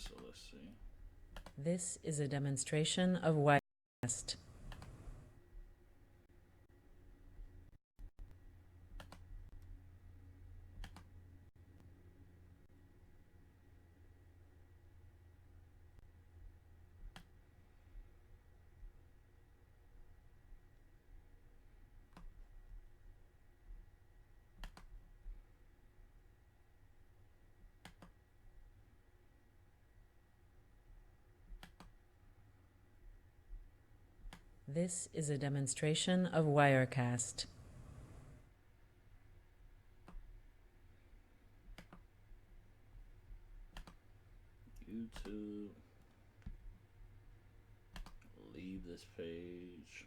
So let's see. This is a demonstration of Wirecast. This is a demonstration of Wirecast. YouTube. Leave this page.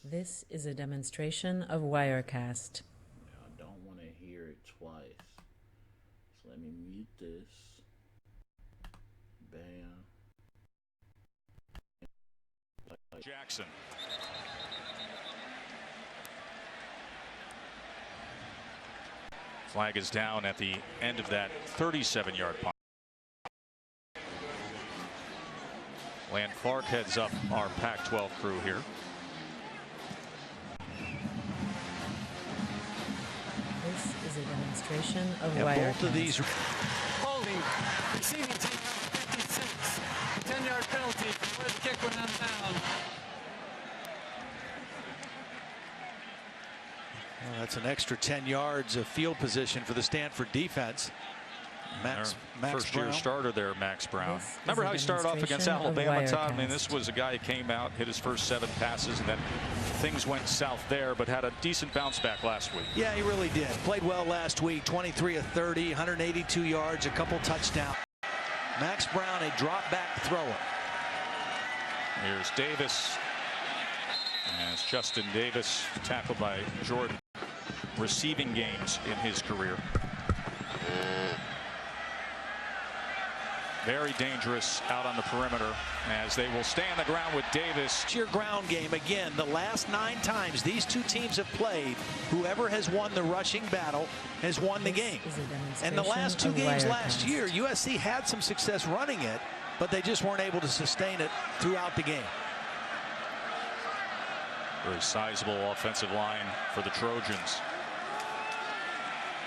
This is a demonstration of Wirecast. I don't want to hear it twice. So let me mute this. Bam. Jackson. Flag is down at the end of that 37-yard punt. Land Clark heads up our Pac-12 crew here. This is a demonstration of Yeah, Wirecast. both of these Holding, receiving team number 56, 10-yard penalty where the kick went out of bounds. Well, that's an extra 10 yards of field position for the Stanford defense. Max First-year Brown. starter there, Max Brown. This is Remember a how he started off against demonstration of Alabama, Todd? I mean, Wirecast. this was a guy who came out, hit his first 7 passes, and then things went south there, but had a decent bounce back last week. Yeah, he really did. Played well last week. 23 of 30, 182 yards, a couple touchdowns. Max Brown, a drop back thrower. Here's Davis. As Justin Davis tackled by Jordan. Receiving games in his career. Very dangerous out on the perimeter as they will stay on the ground with Davis. It's your ground game again. The last 9 times these two teams have played, whoever has won the rushing battle has won the game. This is a demonstration And the last 2 of games Wirecast. last year, USC had some success running it, but they just weren't able to sustain it throughout the game. Very sizable offensive line for the Trojans.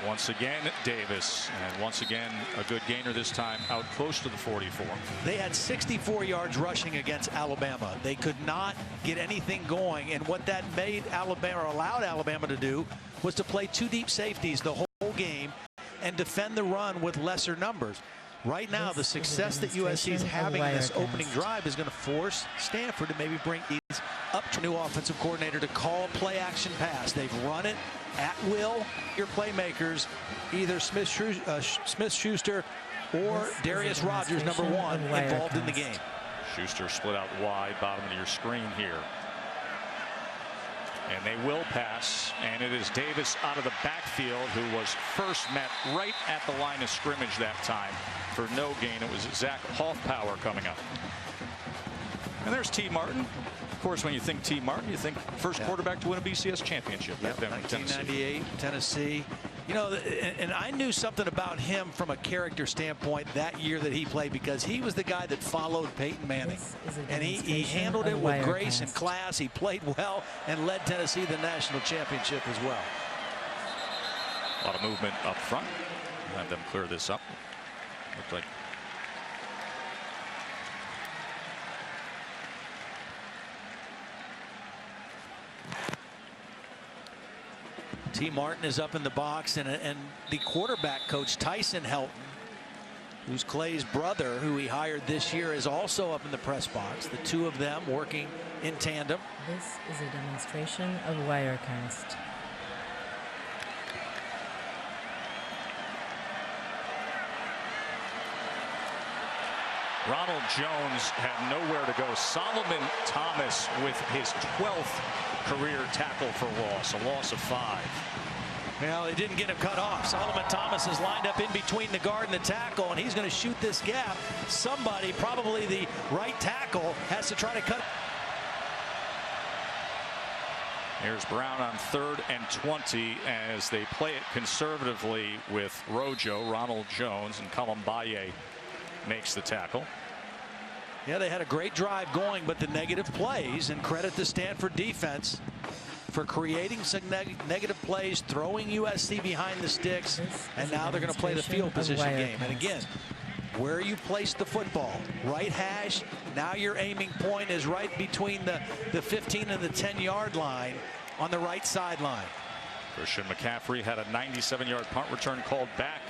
Once again, Davis, and once again, a good gainer this time, out close to the 44. They had 64 yards rushing against Alabama. They could not get anything going, and what that made Alabama, or allowed Alabama to do, was to play 2 deep safeties the whole game and defend the run with lesser numbers. Right now, the This is a success that USC is demonstration of having in this Wirecast. opening drive is going to force Stanford to maybe bring these up to a new offensive coordinator to call play action pass. They've run it at will. Your playmakers, either Smith-Schuster or This is a Darius Rogers, number demonstration 1, of involved in the Wirecast. game. Schuster split out wide, bottom of your screen here. And they will pass, and it is Davis out of the backfield who was first met right at the line of scrimmage that time for no gain. It was Zach Hoffpower coming up. And there's T. Martin. Of course, when you think T. Martin, you think first quarterback to win a BCS championship back then in Tennessee. 1998, Tennessee. You know, and I knew something about him from a character standpoint that year that he played, because he was the guy that followed Peyton Manning. This is a And he demonstration handled it of with grace and Wirecast. class. He played well and led Tennessee to the national championship as well. A lot of movement up front. We'll have them clear this up. Looked like T. Martin is up in the box, and the quarterback coach, Tyson Helton, who's Clay's brother, who he hired this year, is also up in the press box. The 2 of them working in tandem. This is a demonstration of Wirecast. Ronald Jones had nowhere to go. Solomon Thomas with his 12th career tackle for loss, a loss of 5. Well, they didn't get him cut off. Solomon Thomas is lined up in between the guard and the tackle, and he's going to shoot this gap. Somebody, probably the right tackle, has to try to cut. Here's Brown on 3rd and 20 as they play it conservatively with Rojo, Ronald Jones, and Colombaye makes the tackle. Yeah, they had a great drive going, but the negative plays, and credit the Stanford defense for creating some negative plays, throwing USC behind the sticks, and now they're going to play the field position game. And again, where you place the football, right hash, now your aiming point is right between the 15 and the 10-yard line on the right sideline. Christian McCaffrey had a 97-yard punt return called back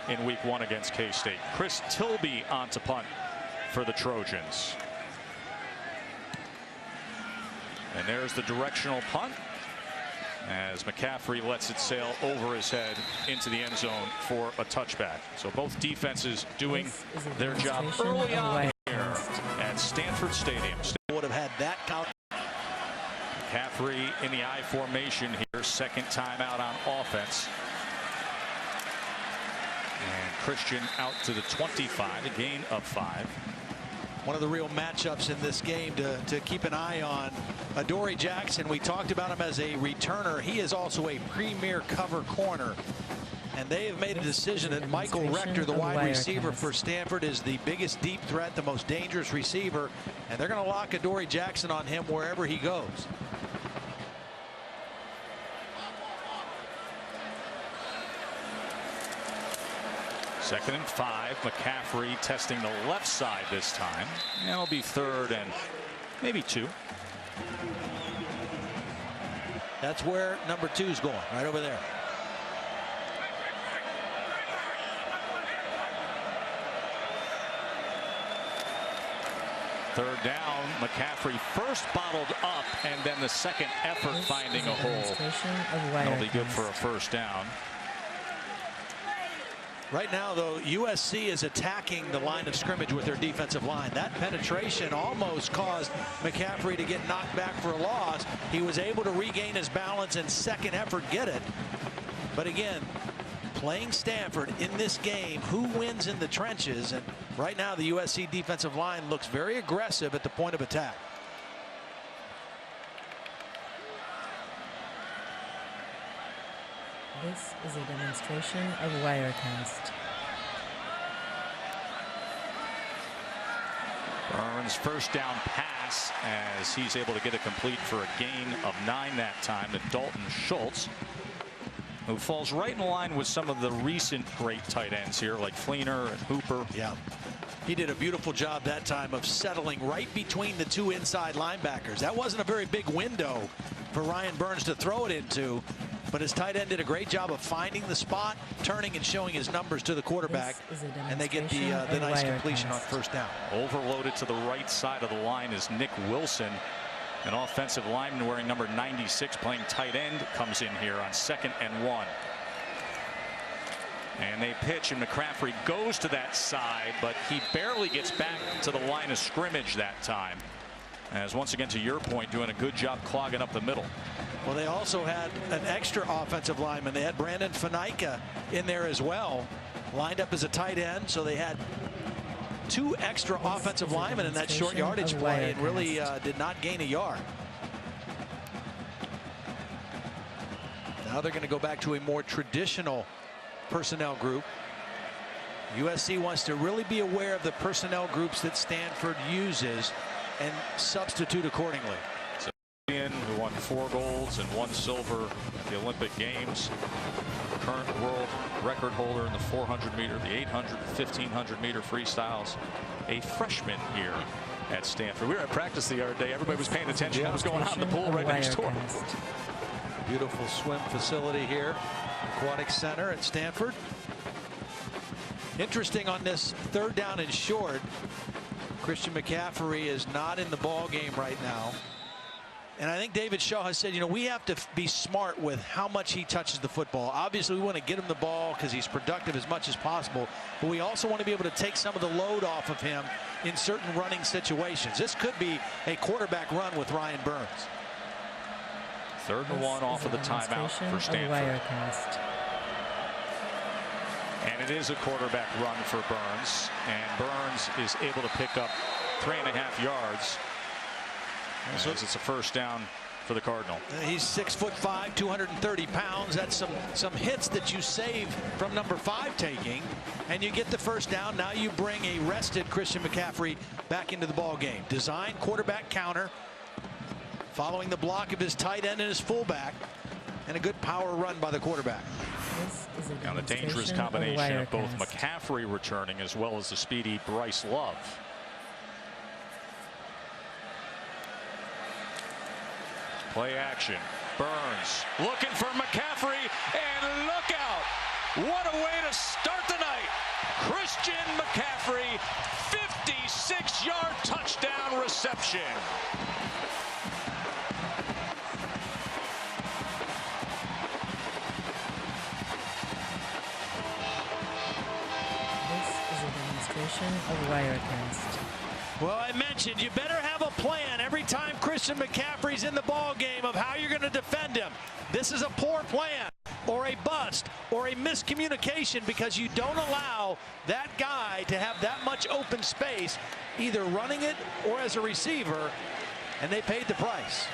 in week 1 against K-State. Chris Tilby on to punt for the Trojans. And there's the directional punt as McCaffrey lets it sail over his head into the end zone for a touchback. So both defenses doing their job early on here at Stanford Stadium. Would have had that count. McCaffrey in the I formation here, second time out on offense. And Christian out to the 25, a gain of 5. One of the real matchups in this game to keep an eye on. Adoree Jackson, we talked about him as a returner. He is also a premier cover corner. And they have made a decision that Michael Rector, the wide receiver for Stanford, is the biggest deep threat, the most dangerous receiver. And they're going to lock Adoree Jackson on him wherever he goes. Second and 5. McCaffrey testing the left side this time. And it'll be 3rd and maybe 2. That's where number 2 is going, right over there. Third down. McCaffrey first bottled up, and then the second effort finding a hole. That'll be good for a first down. Right now, though, USC is attacking the line of scrimmage with their defensive line. That penetration almost caused McCaffrey to get knocked back for a loss. He was able to regain his balance and second effort get it. But again, playing Stanford in this game, who wins in the trenches? And right now, the USC defensive line looks very aggressive at the point of attack. This is a demonstration of Wirecast. Burns first down pass as he's able to get it complete for a gain of 9 that time to Dalton Schultz, who falls right in line with some of the recent great tight ends here like Fleener and Hooper. Yeah, he did a beautiful job that time of settling right between the 2 inside linebackers. That wasn't a very big window for Ryan Burns to throw it into. But his tight end did a great job of finding the spot, turning and showing his numbers to the quarterback, and they get the nice completion on first down. Overloaded to the right side of the line is Nick Wilson, an offensive lineman wearing number 96, playing tight end, comes in here on 2nd and 1. And they pitch, and McCaffrey goes to that side, but he barely gets back to the line of scrimmage that time. As once again, to your point, doing a good job clogging up the middle. Well, they also had an extra offensive lineman. They had Brandon Fanica in there as well, lined up as a tight end. So they had 2 extra offensive linemen in that short yardage play and really did not gain a yard. Now they're going to go back to a more traditional personnel group. USC wants to really be aware of the personnel groups that Stanford uses and substitute accordingly. Who won 4 golds and 1 silver at the Olympic Games. Current world record holder in the 400 meter, the 800, 1500 meter freestyles. A freshman here at Stanford. We were at practice the other day. Everybody was paying attention to what was going on in the pool right next door. Beautiful swim facility here, Aquatic Center at Stanford. Interesting on this 3rd down and short, Christian McCaffrey is not in the ball game right now. And I think David Shaw has said, you know, we have to be smart with how much he touches the football. Obviously, we want to get him the ball because he's productive as much as possible. But we also want to be able to take some of the load off of him in certain running situations. This could be a quarterback run with Ryan Burns. 3rd and 1 off of the timeout for Stanford. And it is a quarterback run for Burns, and Burns is able to pick up 3.5 yards. So it's a first down for the Cardinal. He's 6'5", 230 pounds. That's some hits that you save from number 5 taking, and you get the first down. Now you bring a rested Christian McCaffrey back into the ball game. Design quarterback counter, following the block of his tight end and his fullback, and a good power run by the quarterback. Now the dangerous combination of both McCaffrey returning as well as the speedy Bryce Love. Play action. Burns looking for McCaffrey, and look out! What a way to start the night. Christian McCaffrey, 56-yard touchdown reception. Of Wirecast. Well, I mentioned you better have a plan every time Christian McCaffrey's in the ball game of how you're going to defend him. This is a poor plan or a bust or a miscommunication, because you don't allow that guy to have that much open space, either running it or as a receiver, and they paid the price.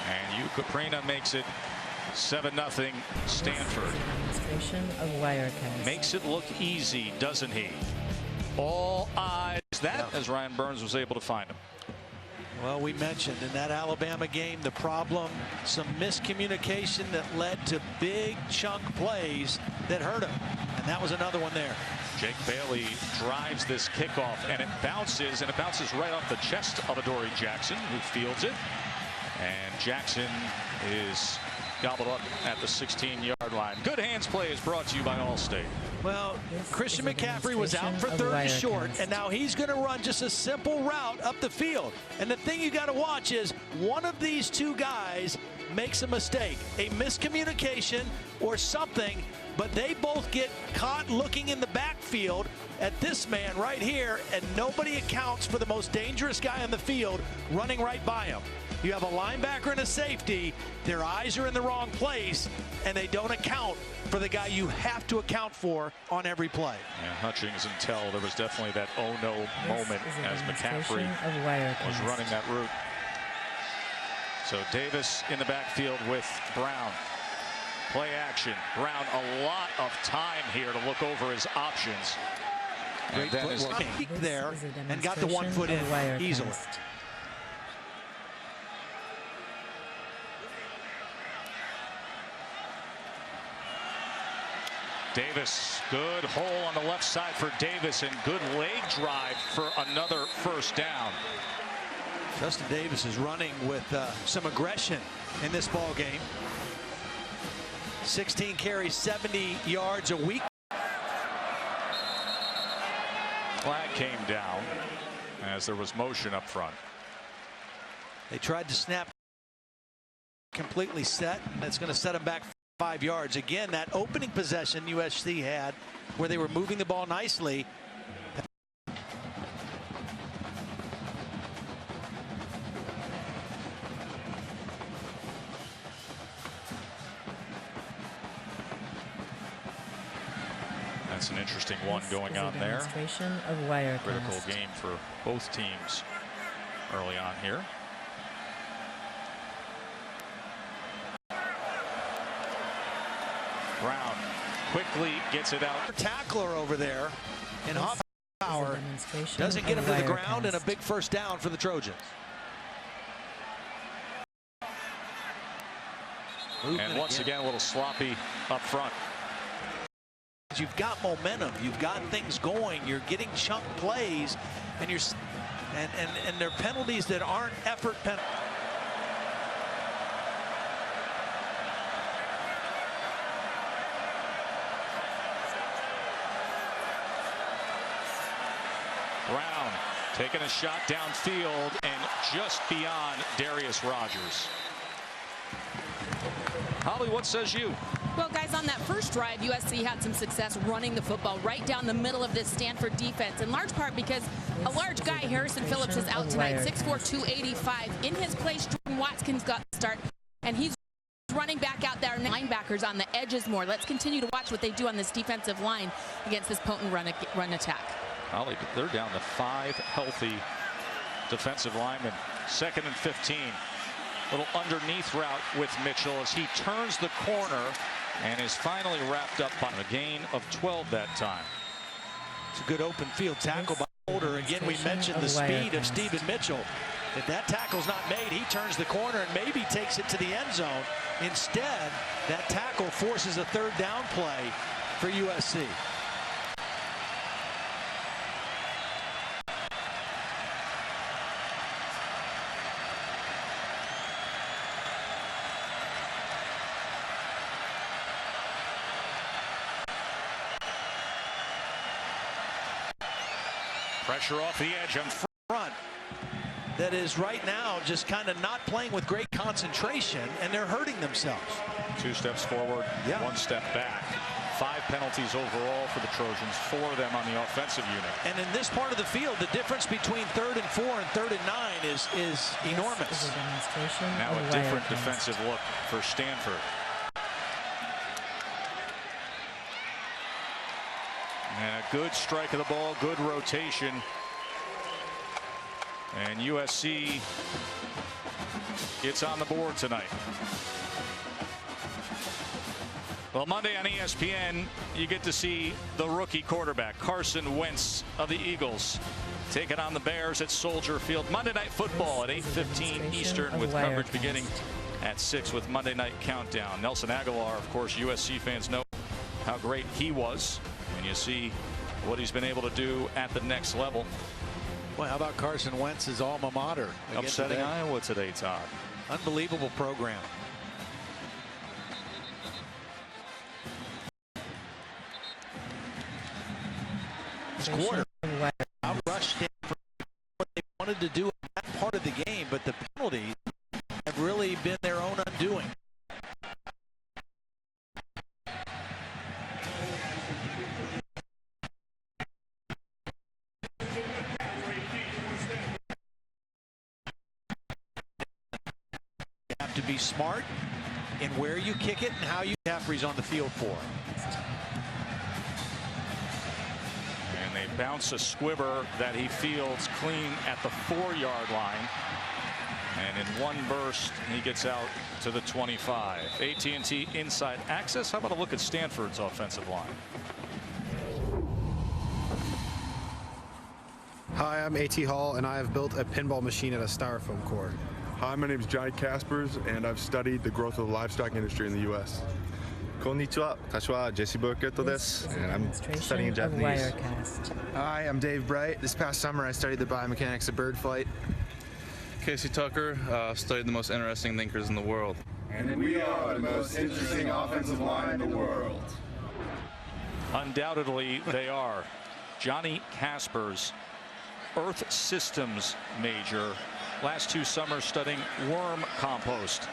And Caprina makes it 7-0 Stanford. Demonstration of Wirecast. Makes it look easy, doesn't he? All eyes that as Ryan Burns was able to find him. Well, we mentioned in that Alabama game the problem, some miscommunication that led to big chunk plays that hurt him. And that was another one there. Jake Bailey drives this kickoff, and it bounces right off the chest of Adoree Jackson, who fields it. And Jackson is gobbled up at the 16-yard line. Good hands play is brought to you by Allstate. Well, Christian McCaffrey was out for 3rd and short, and now he's going to run just a simple route up the field. And the thing you got to watch is one of these two guys makes a mistake, a miscommunication or something, but they both get caught looking in the backfield at this man right here, and nobody accounts for the most dangerous guy on the field running right by him. You have a linebacker and a safety. Their eyes are in the wrong place, and they don't account for the guy you have to account for on every play. Yeah, Hutchings and Tell, there was definitely that oh-no moment as McCaffrey was running that route. So Davis in the backfield with Brown. Play action. Brown a lot of time here to look over his options. Great footwork there, and got the 1 foot in easily. Davis, good hole on the left side for Davis, and good leg drive for another first down. Justin Davis is running with some aggression in this ball game. 16 carries, 70 yards a week. Flag came down as there was motion up front. They tried to snap completely set, and that's going to set them back 5 yards. Again, that opening possession USC had where they were moving the ball nicely. That's an interesting one going on there. Of Wirecast. Critical game for both teams early on here. Brown quickly gets it out. Tackler over there in Hoffpower doesn't get him to the ground, and a big first down for the Trojans. And once again, a little sloppy up front. You've got momentum, you've got things going, you're getting chunk plays, and you're and they're penalties that aren't effort penalties. Brown taking a shot downfield and just beyond Darius Rogers. Holly, what says you? Well, guys, Guys, on that first drive, USC had some success running the football right down the middle of this Stanford defense, in large part because a large guy, Harrison Phillips, is out tonight, 6'4", 285. In his place, Jordan Watkins got the start, and he's running back out there. Linebackers on the edges more. Let's continue to watch what they do on this defensive line against this potent run attack. Ollie, they're down to 5 healthy defensive linemen. 2nd and 15. Little underneath route with Mitchell as he turns the corner and is finally wrapped up by a gain of 12 that time. It's a good open field tackle by Holder. Again, we mentioned the speed of Stephen Mitchell. If that tackle's not made, he turns the corner and maybe takes it to the end zone. Instead, that tackle forces a 3rd down play for USC. Pressure off the edge on front. That is right now just kind of not playing with great concentration, and they're hurting themselves. 2 steps forward, 1 step back. 5 penalties overall for the Trojans, 4 of them on the offensive unit. And in this part of the field, the difference between 3rd and 4 and 3rd and 9 is enormous. Now a different defensive look for Stanford. And a good strike of the ball, good rotation. And USC gets on the board tonight. Well, Monday on ESPN, you get to see the rookie quarterback, Carson Wentz of the Eagles, taking on the Bears at Soldier Field. Monday Night Football at 8:15 Eastern with coverage beginning at 6 with Monday Night Countdown. Nelson Aguilar, of course, USC fans know how great he was. And you see what he's been able to do at the next level. Well, how about Carson Wentz's alma mater? Upsetting Iowa today, Todd. Unbelievable program. Quarter outrushed Stanford. What they wanted to do in that part of the game, but the penalties have really been their own undoing. To be smart in where you kick it and how you McCaffrey's on the field for. And they bounce a squibber that he fields clean at the 4-yard line. And in one burst, he gets out to the 25. AT&T inside access. How about a look at Stanford's offensive line? Hi, I'm A.T. Hall, and I have built a pinball machine at a styrofoam core. Hi, my name is Johnny Caspers, and I've studied the growth of the livestock industry in the U.S. Konnichiwa, Tashi wa Jessibo Kyoto desu, and I'm studying Japanese. Hi, I'm Dave Bright. This past summer, I studied the biomechanics of bird flight. Casey Tucker, studied the most interesting thinkers in the world. And we are the most interesting offensive line in the world. Undoubtedly, they are. Johnny Caspers, Earth Systems major. Last 2 summers studying worm compost.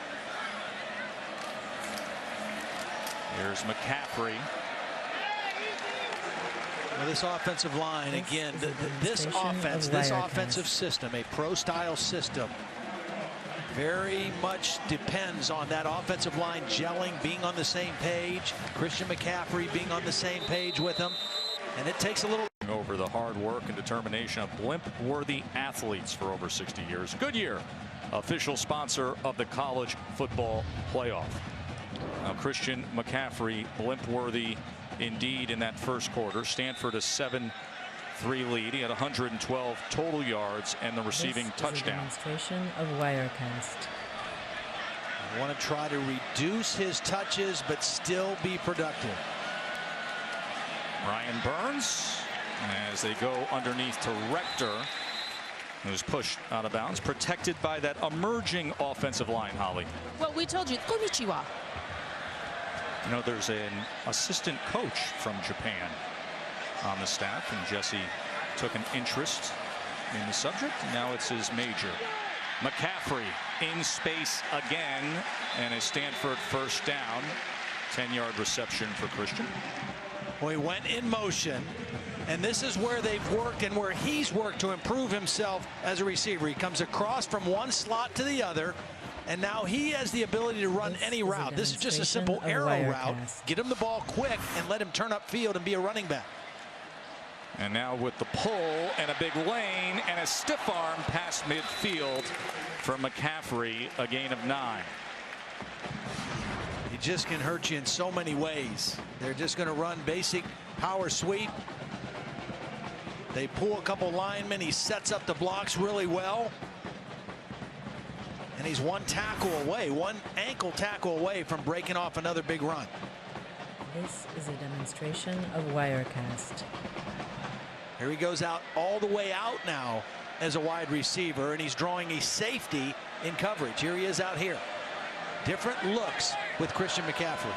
Here's McCaffrey. Well, this offensive line, again, this offense, this offensive system, a pro-style system, very much depends on that offensive line gelling, being on the same page, Christian McCaffrey being on the same page with them, and it takes a little. Over the hard work and determination of blimp-worthy athletes for over 60 years. Goodyear, official sponsor of the college football playoff. Now, Christian McCaffrey, blimp-worthy indeed in that first quarter. Stanford a 7-3 lead. He had 112 total yards and the receiving touchdown. Demonstration of Wirecast. I want to try to reduce his touches, but still be productive. Ryan Burns, as they go underneath to Rector, who's pushed out of bounds, protected by that emerging offensive line, Holly. Well, we told you, konnichiwa. You know, there's an assistant coach from Japan on the staff, and Jesse took an interest in the subject, and now it's his major. McCaffrey in space again, and a Stanford first down 10-yard reception for Christian. Well, he went in motion, and this is where they've worked and where he's worked to improve himself as a receiver. He comes across from one slot to the other, and now he has the ability to run any route. This is just a simple arrow route. Get him the ball quick and let him turn up field and be a running back. And now with the pull and a big lane and a stiff arm past midfield from McCaffrey, a gain of 9. He just can hurt you in so many ways. They're just going to run basic power sweep. They pull a couple linemen. He sets up the blocks really well. And he's one tackle away, one ankle tackle away from breaking off another big run. This is a demonstration of Wirecast. Here he goes out all the way out now as a wide receiver, and he's drawing a safety in coverage. Here he is out here. Different looks with Christian McCaffrey.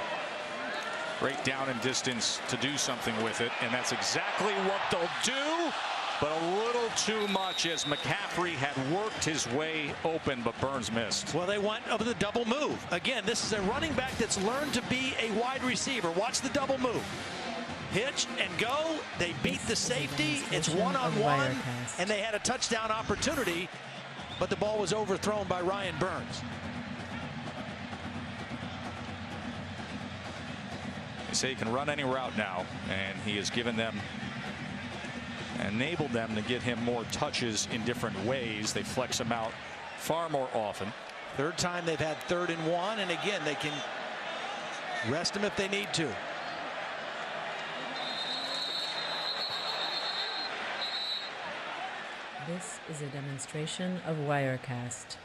Great down and distance to do something with it, and that's exactly what they'll do, but a little too much as McCaffrey had worked his way open, but Burns missed. Well, they went over the double move. Again, this is a running back that's learned to be a wide receiver. Watch the double move. Hitch and go. They beat the safety. It's one-on-one, and they had a touchdown opportunity, but the ball was overthrown by Ryan Burns. They say he can run any route now, and he has given them, enabled them to get him more touches in different ways. They flex him out far more often. Third time they've had 3rd and 1, and again, they can rest him if they need to. This is a demonstration of Wirecast.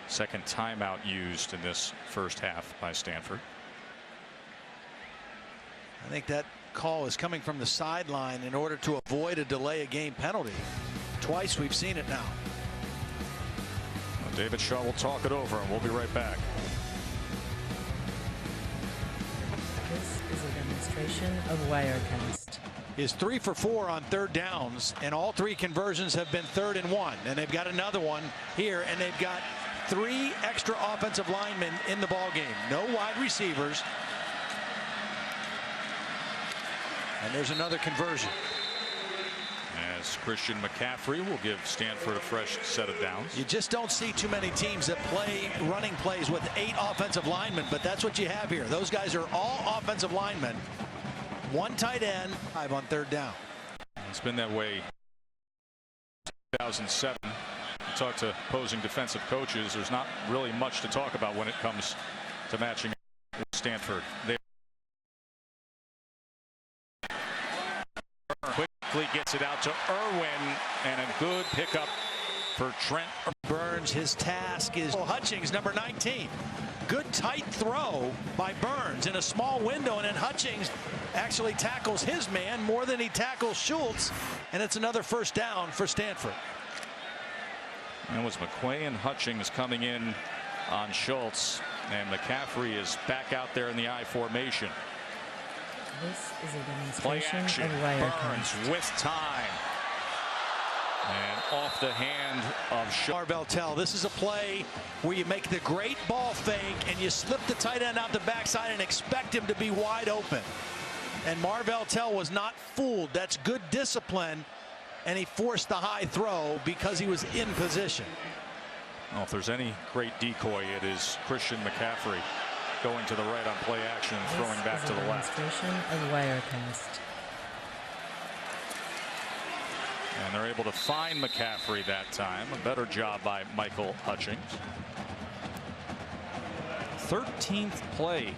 Second timeout used in this first half by Stanford. I think that call is coming from the sideline in order to avoid a delay of game penalty. Twice we've seen it now. Well, David Shaw will talk it over, and we'll be right back. This is a demonstration of Wirecast. Is 3 for 4 on 3rd downs, and all 3 conversions have been 3rd and 1, and they've got another one here, and they've got 3 extra offensive linemen in the ball game. No wide receivers. And there's another conversion. As Christian McCaffrey will give Stanford a fresh set of downs. You just don't see too many teams that play running plays with 8 offensive linemen, but that's what you have here. Those guys are all offensive linemen. 1 tight end, 5 on 3rd down. It's been that way 2007. You talk to opposing defensive coaches, there's not really much to talk about when it comes to matching with Stanford. They quickly gets it out to Irwin, and a good pickup for Trent Burns. His task is Hutchings, number 19. Good tight throw by Burns in a small window, and then Hutchings actually tackles his man more than he tackles Schultz, and it's another first down for Stanford. And it was McQuay and Hutchings coming in on Schultz, and McCaffrey is back out there in the I formation. This is a Play demonstration action. of Wirecast. Burns with time. And off the hand of Marvell Tell. This is a play where you make the great ball fake and you slip the tight end out the backside and expect him to be wide open. And Marvell Tell was not fooled. That's good discipline. And he forced the high throw because he was in position. Well, if there's any great decoy, it is Christian McCaffrey going to the right on play action and throwing back to the left. Demonstration of Wirecast. And they're able to find McCaffrey that time. A better job by Michael Hutchings. 13th play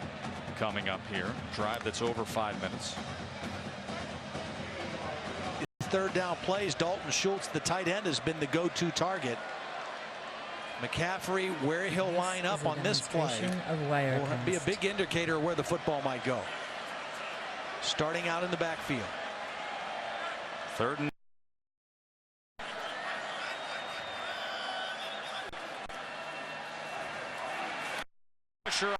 coming up here. Drive that's over 5 minutes. 3rd down plays, Dalton Schultz, the tight end, has been the go-to target. McCaffrey, where he'll line up on this play will be a big indicator of where the football might go. Starting out in the backfield. 3rd and pressure,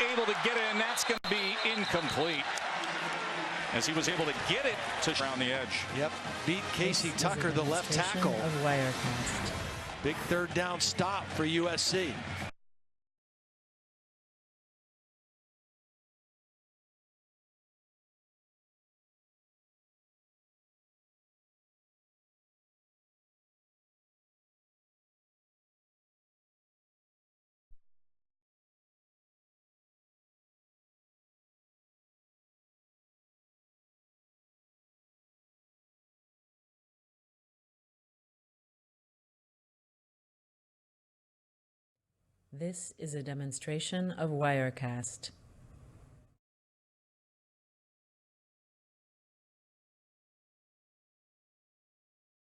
able to get in. That's going to be incomplete. as he was able to get it to around the edge. Yep, beat Casey Tucker, the left tackle. Of Wirecast. Big third down stop for USC. This is a demonstration of Wirecast.